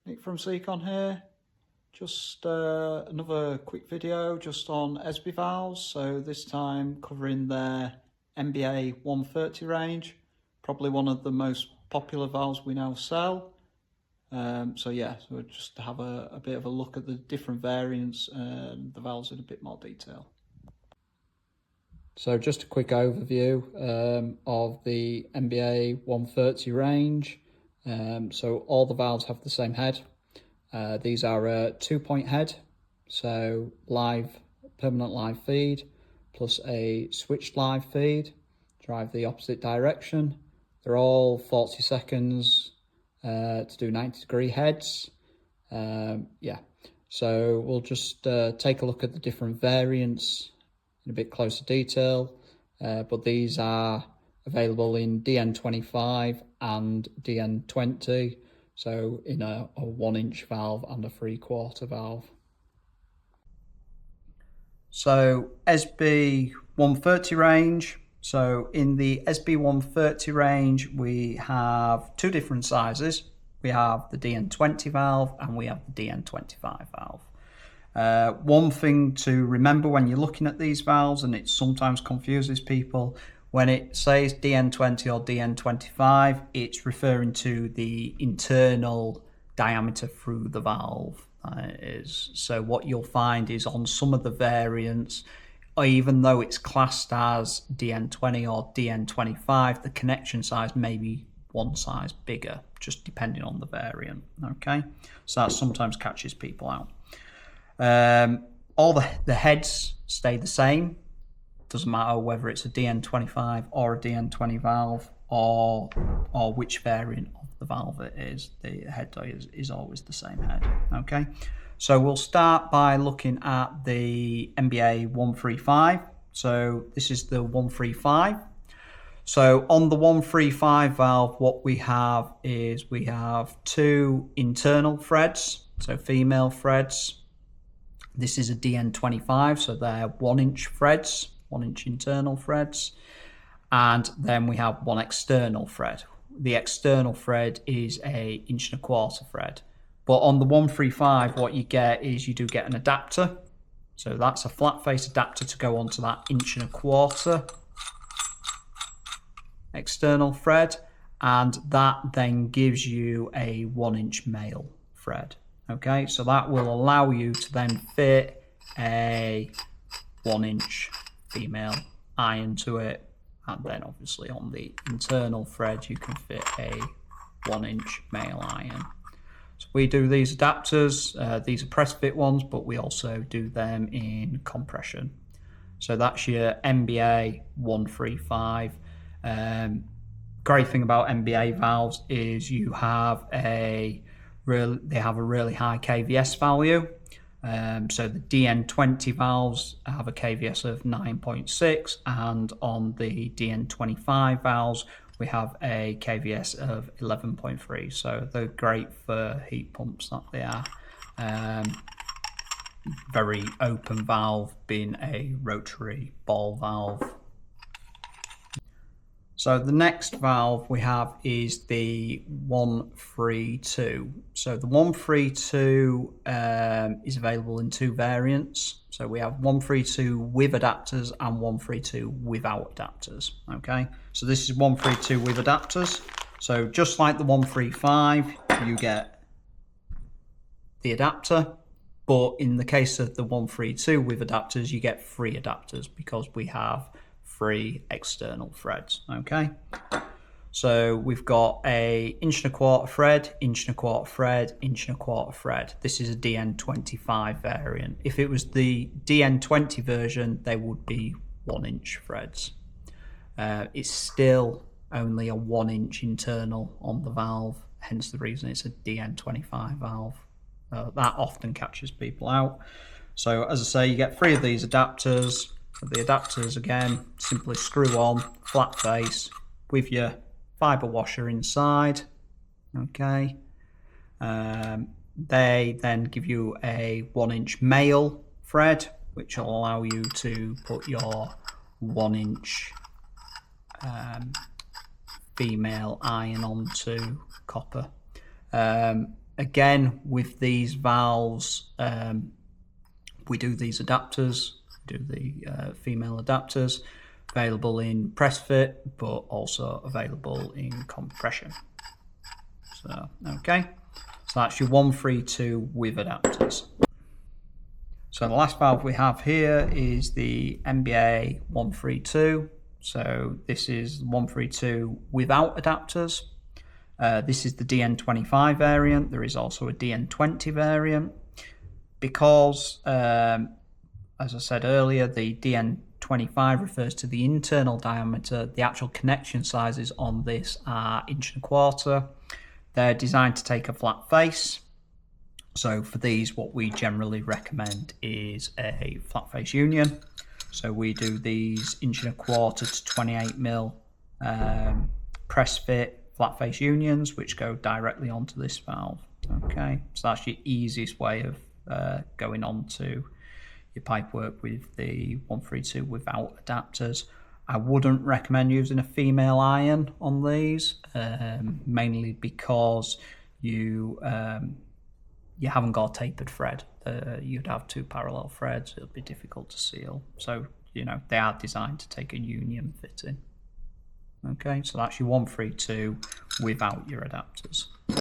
Nick from Seacon here. Just another quick video just on ESBE valves. So this time covering their MBA 130 range, probably one of the most popular valves we now sell. So just to have a bit of a look at the different variants and the valves in a bit more detail. So just a quick overview of the MBA 130 range. So all the valves have the same head. These are a 2-point head, so permanent live feed plus a switched live feed, drive the opposite direction. They're all 40 seconds to do 90-degree heads. So we'll just take a look at the different variants in a bit closer detail, but these are available in DN25 and DN20, so in a 1-inch valve and a 3/4 valve. So ESBE 130 range. So in the ESBE 130 range, we have two different sizes. We have the DN20 valve and we have the DN25 valve. One thing to remember when you're looking at these valves, and it sometimes confuses people, when it says DN20 or DN25, it's referring to the internal diameter through the valve. So what you'll find is on some of the variants, even though it's classed as DN20 or DN25, the connection size may be one size bigger, just depending on the variant. Okay, so that sometimes catches people out. All the heads stay the same. Doesn't matter whether it's a DN25 or a DN20 valve or which variant of the valve it is. The head is always the same head. Okay, so we'll start by looking at the MBA 135. So this is the 135. So on the 135 valve, what we have is we have two internal threads, so female threads. This is a DN25, so they're 1-inch threads, 1-inch internal threads. And then we have one external thread. The external thread is a 1.25" thread. But on the 135, what you get is you do get an adapter. So that's a flat face adapter to go onto that 1.25" external thread. And that then gives you a 1-inch male thread. Okay, so that will allow you to then fit a 1-inch female iron to it, and then obviously on the internal thread you can fit a 1-inch male iron. So we do these adapters, these are press fit ones, but we also do them in compression. So that's your MBA 135. Great thing about MBA valves is they have a really high KVS value. So the DN20 valves have a KVS of 9.6, and on the DN25 valves we have a KVS of 11.3. So they're great for heat pumps, that they are. Very open valve, being a rotary ball valve. So the next valve we have is the 132. So the 132 is available in two variants. So we have 132 with adapters and 132 without adapters. Okay, so this is 132 with adapters. So just like the 135, you get the adapter, but in the case of the 132 with adapters, you get 3 adapters because we have 3 external threads. Okay, so we've got a 1.25" thread, 1.25" thread, 1.25" thread. This is a DN25 variant. If it was the DN20 version, they would be 1-inch threads. It's still only a 1-inch internal on the valve, hence the reason it's a DN25 valve. That often catches people out. So as I say, you get 3 of these adapters. The adapters, again, simply screw on, flat face, with your fibre washer inside. Okay. They then give you a 1-inch male thread, which will allow you to put your 1-inch female iron onto copper. Again, with these valves, we do these adapters, do the female adapters, available in press fit, but also available in compression. So, okay, so that's your 132 with adapters. So the last valve we have here is the MBA 132. So this is 132 without adapters. This is the DN25 variant. There is also a DN20 variant. Because, as I said earlier, the DN25 refers to the internal diameter. The actual connection sizes on this are 1.25 inches. They're designed to take a flat face. So for these, what we generally recommend is a flat face union. So we do these 1.25 inches to 28mm press fit flat face unions, which go directly onto this valve. Okay, so that's your easiest way of going on to your pipework with the 132 without adapters. I wouldn't recommend using a female iron on these, mainly because you haven't got a tapered thread. You'd have 2 parallel threads. It'll be difficult to seal. So, you know, they are designed to take a union fitting. Okay, so that's your 132 without your adapters.